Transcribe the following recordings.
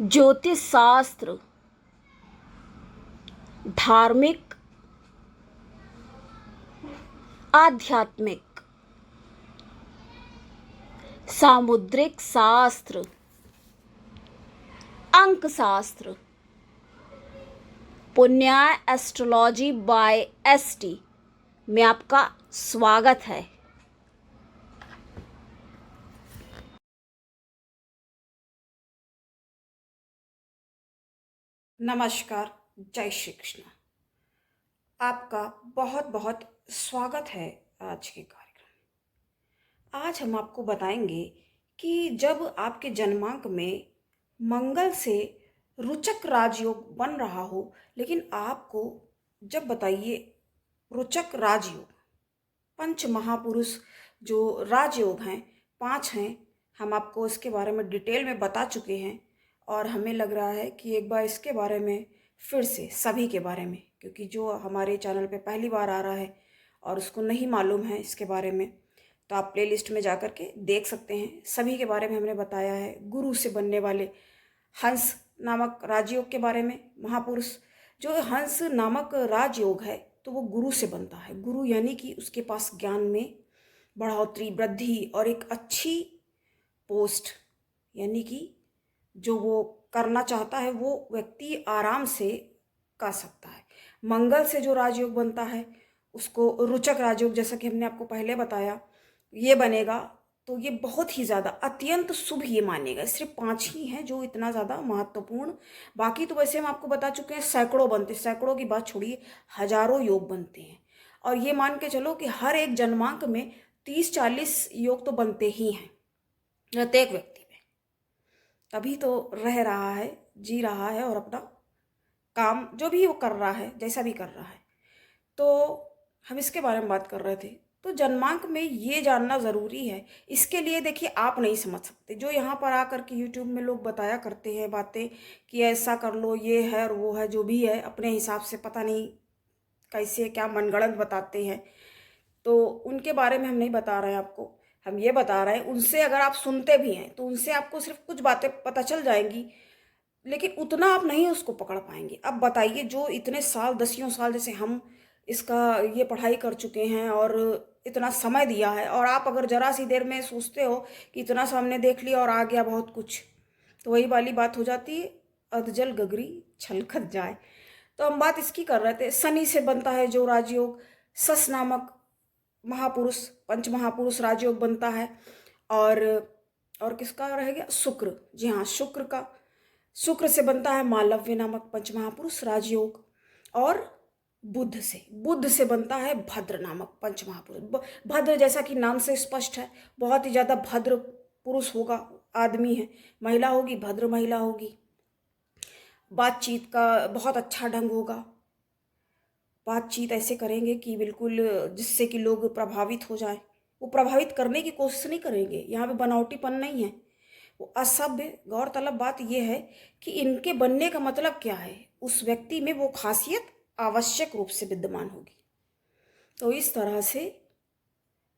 ज्योतिष शास्त्र, धार्मिक, आध्यात्मिक, सामुद्रिक शास्त्र, अंक शास्त्र, पुण्याय एस्ट्रोलॉजी बाय एसटी में आपका स्वागत है। नमस्कार, जय श्री कृष्ण। आपका बहुत बहुत स्वागत है आज के कार्यक्रम। आज हम आपको बताएंगे कि जब आपके जन्मांक में मंगल से रुचक राजयोग बन रहा हो, लेकिन आपको जब बताइए रुचक राजयोग, पंच महापुरुष जो राजयोग हैं, 5 हैं, हम आपको इसके बारे में डिटेल में बता चुके हैं और हमें लग रहा है कि एक बार इसके बारे में फिर से सभी के बारे में, क्योंकि जो हमारे चैनल पे पहली बार आ रहा है और उसको नहीं मालूम है इसके बारे में, तो आप प्लेलिस्ट में जाकर के देख सकते हैं। सभी के बारे में हमने बताया है। गुरु से बनने वाले हंस नामक राजयोग के बारे में, महापुरुष जो हंस नामक राजयोग है तो वो गुरु से बनता है। गुरु यानी कि उसके पास ज्ञान में बढ़ोतरी, वृद्धि और एक अच्छी पोस्ट, यानी कि जो वो करना चाहता है वो व्यक्ति आराम से कर सकता है। मंगल से जो राजयोग बनता है उसको रुचक राजयोग, जैसा कि हमने आपको पहले बताया, ये बनेगा तो ये बहुत ही ज़्यादा अत्यंत शुभ ये मानेगा। सिर्फ 5 ही हैं जो इतना ज़्यादा महत्वपूर्ण, बाकी तो वैसे हम आपको बता चुके हैं सैकड़ों बनते, सैकड़ों की बात छोड़िए, हजारों योग बनते हैं। और ये मान के चलो कि हर एक जन्मांक में 30-40 योग तो बनते ही हैं प्रत्येक व्यक्ति में, तभी तो रह रहा है, जी रहा है और अपना काम जो भी वो कर रहा है, जैसा भी कर रहा है। तो हम इसके बारे में बात कर रहे थे। तो जन्मांक में ये जानना ज़रूरी है। इसके लिए देखिए, आप नहीं समझ सकते। जो यहाँ पर आकर के यूट्यूब में लोग बताया करते हैं बातें कि ऐसा कर लो, ये है और वो है, जो भी है अपने हिसाब से पता नहीं कैसे क्या मनगढ़ंत बताते हैं, तो उनके बारे में हम नहीं बता रहे हैं आपको। हम ये बता रहे हैं, उनसे अगर आप सुनते भी हैं तो उनसे आपको सिर्फ कुछ बातें पता चल जाएंगी, लेकिन उतना आप नहीं उसको पकड़ पाएंगे। अब बताइए, जो इतने साल, दसियों साल जैसे हम इसका ये पढ़ाई कर चुके हैं और इतना समय दिया है, और आप अगर जरा सी देर में सोचते हो कि इतना सा हमने देख लिया और आ गया बहुत कुछ, तो वही वाली बात हो जाती है, अधजल गगरी छलकत जाए। तो हम बात इसकी कर रहे थे, शनि से बनता है जो राजयोग, सस नामक महापुरुष, पंच महापुरुष राजयोग बनता है। और किसका रह गया? शुक्र। जी हाँ, शुक्र से बनता है मालव्य नामक पंच महापुरुष राजयोग। और बुध से बनता है भद्र नामक पंच महापुरुष। भद्र जैसा कि नाम से स्पष्ट है, बहुत ही ज़्यादा भद्र पुरुष होगा, आदमी है, महिला होगी भद्र महिला होगी। बातचीत का बहुत अच्छा ढंग होगा, बातचीत ऐसे करेंगे कि बिल्कुल जिससे कि लोग प्रभावित हो जाए। वो प्रभावित करने की कोशिश नहीं करेंगे, यहाँ पे बनावटीपन नहीं है, वो असभ्य। गौरतलब बात यह है कि इनके बनने का मतलब क्या है, उस व्यक्ति में वो खासियत आवश्यक रूप से विद्यमान होगी। तो इस तरह से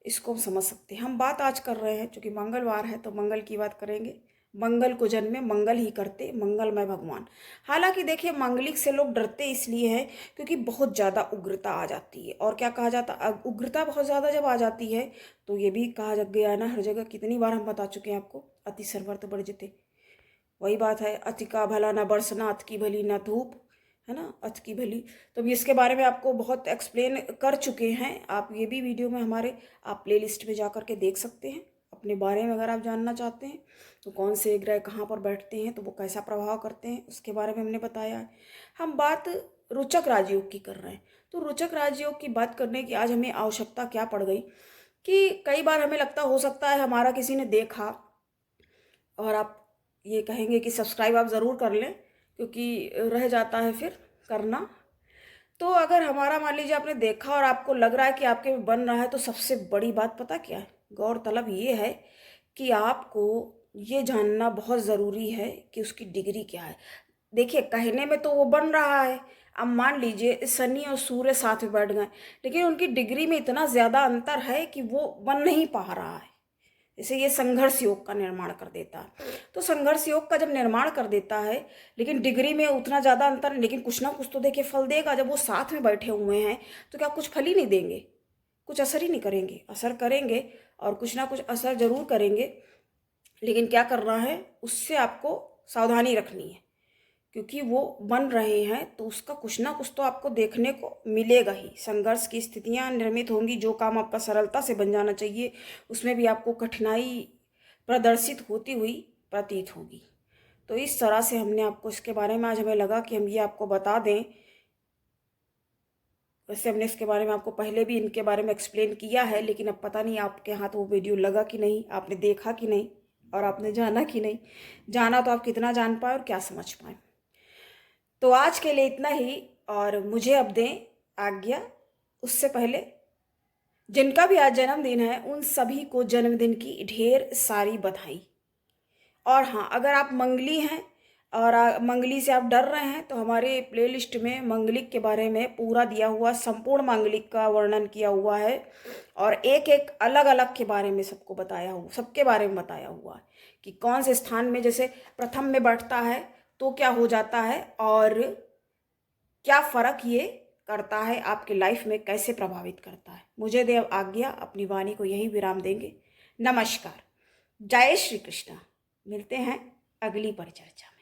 इसको हम समझ सकते हैं। हम बात आज कर रहे हैं, चूँकि मंगलवार है तो मंगल की बात करेंगे। मंगल को जन्मे मंगल ही करते, मंगलमय भगवान। हालांकि देखिए, मांगलिक से लोग डरते इसलिए हैं क्योंकि बहुत ज़्यादा उग्रता आ जाती है। और क्या कहा जाता, उग्रता बहुत ज़्यादा जब आ जाती है तो ये भी कहा गया है ना हर जगह, कितनी बार हम बता चुके हैं आपको, अति सर्वर्थ वर्जिते। वही बात है, अति का भला न बरसना, अति की भली न धूप, है ना, अति की भली। तो इसके बारे में आपको बहुत एक्सप्लेन कर चुके हैं। आप ये भी वीडियो में हमारे, आप प्ले लिस्ट में जा कर के देख सकते हैं अपने बारे में। अगर आप जानना चाहते हैं तो कौन से ग्रह कहाँ पर बैठते हैं तो वो कैसा प्रभाव करते हैं, उसके बारे में हमने बताया है। हम बात रोचक राजयोग की कर रहे हैं। तो रोचक राजयोग की बात करने की आज हमें आवश्यकता क्या पड़ गई कि कई बार हमें लगता, हो सकता है हमारा किसी ने देखा और आप ये कहेंगे कि सब्सक्राइब आप ज़रूर कर लें, क्योंकि रह जाता है फिर करना। तो अगर हमारा मान लीजिए आपने देखा और आपको लग रहा है कि आपके में बन रहा है, तो सबसे बड़ी बात पता क्या है, गौरतलब ये है कि आपको ये जानना बहुत ज़रूरी है कि उसकी डिग्री क्या है। देखिए, कहने में तो वो बन रहा है, अब मान लीजिए शनि और सूर्य साथ में बैठ गए, लेकिन उनकी डिग्री में इतना ज़्यादा अंतर है कि वो बन नहीं पा रहा है जैसे ये संघर्ष योग का निर्माण कर देता है। तो संघर्ष योग का जब निर्माण कर देता है, लेकिन डिग्री में उतना ज़्यादा अंतर, लेकिन कुछ ना कुछ तो देखिए फल देगा। जब वो साथ में बैठे हुए हैं तो क्या कुछ फल ही नहीं देंगे, कुछ असर ही नहीं करेंगे? असर करेंगे और कुछ ना कुछ असर जरूर करेंगे, लेकिन क्या करना है, उससे आपको सावधानी रखनी है, क्योंकि वो बन रहे हैं तो उसका कुछ ना कुछ तो आपको देखने को मिलेगा ही। संघर्ष की स्थितियां निर्मित होंगी। जो काम आपका सरलता से बन जाना चाहिए उसमें भी आपको कठिनाई प्रदर्शित होती हुई प्रतीत होगी। तो इस तरह से हमने आपको इसके बारे में, आज हमें लगा कि हम ये आपको बता दें। वैसे हमने इसके बारे में आपको पहले भी इनके बारे में एक्सप्लेन किया है, लेकिन अब पता नहीं आपके हाथ वो वीडियो लगा कि नहीं, आपने देखा कि नहीं, और आपने जाना कि नहीं। जाना तो आप कितना जान पाए और क्या समझ पाए। तो आज के लिए इतना ही, और मुझे अब दें आज्ञा। उससे पहले जिनका भी आज जन्मदिन है उन सभी को जन्मदिन की ढेर सारी बधाई। और हाँ, अगर आप मंगली हैं और मंगली से आप डर रहे हैं तो हमारे प्लेलिस्ट में मंगलिक के बारे में पूरा दिया हुआ, संपूर्ण मंगलिक का वर्णन किया हुआ है, और एक एक अलग अलग के बारे में सबको बताया हुआ, सबके बारे में बताया हुआ है कि कौन से स्थान में जैसे प्रथम में बैठता है तो क्या हो जाता है, और क्या फ़र्क ये करता है आपके लाइफ में, कैसे प्रभावित करता है। मुझे दे आज्ञा, अपनी वाणी को यही विराम देंगे। नमस्कार, जय श्री कृष्णा। मिलते हैं अगली परिचर्चा में।